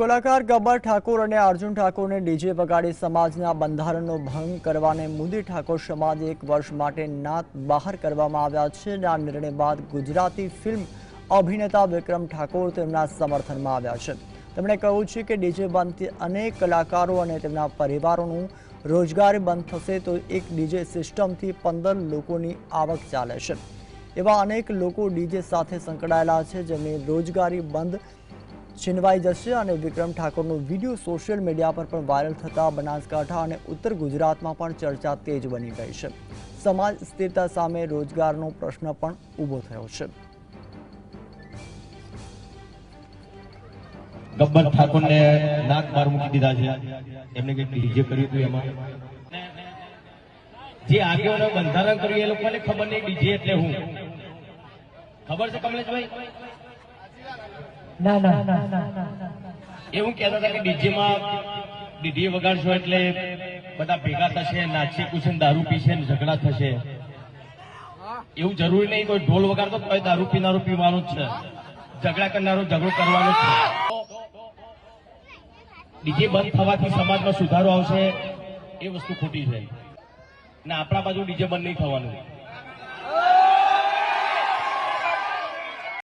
કલાકાર ગબ્બર ઠાકોર અને અર્જુન ઠાકોરને ડીજે વગાડી સમાજના બંધારણનો ભંગ કરવાને મુદ્દે ઠાકોર સમાજે 1 વર્ષ માટે નાત બહાર કરવામાં આવ્યા છે અને આ નિર્ણય બાદ ગુજરાતી ફિલ્મ અભિનેતા વિક્રમ ઠાકોર તેમના સમર્થનમાં આવ્યા છે। તેમણે કહ્યું છે કે ડીજે બંધથી અનેક કલાકારો અને તેમના પરિવારોનું રોજગારી બંધ થશે તો એક ડીજે સિસ્ટમથી 15 લોકોની આવક ચાલે છે। એવા અનેક લોકો ડીજે સાથે સંકળાયેલા છે જેમની રોજગારી બંધ છીનવાઈ જશે અને વિક્રમ ઠાકોરનો વિડીયો સોશિયલ મીડિયા પર પણ વાયરલ થતા બનાસકાંઠા અને ઉત્તર ગુજરાતમાં પણ ચર્ચા તેજ બની ગઈ છે। સમાજ સ્થિરતા સામે રોજગારનો પ્રશ્ન પણ ઊભો થયો છે। ગબ્બર ઠાકોરને નાક બાર મૂકી દીધા છે। એમને કંઈક ડીજે કર્યું હતું એમાં જે આગેવાનો બંધારણ કર્યું એ લોકોને ખબર નહીં ડીજે એટલે હું ખબર છે કમલેશભાઈ? ના ના એવું કહેતા હતા કે ડીજેમાં ડીજે વગાડશો એટલે બધા ભેગા થશે, નાચશે, કુશે, દારૂ પીશે, ઝઘડા થશે। એવું જરૂરી નહીં કોઈ ઢોલ વગાડતો કોઈ દારૂ પીનારો પીવાનું જ છે, ઝઘડા કરનારો ઝઘડો કરવાનો જ છે। ડીજે બંધ થવાથી સમાજમાં સુધારો આવશે એ વસ્તુ ખોટી છે ને આપણા બાજુ ડીજે બંધ નહીં થવાનું।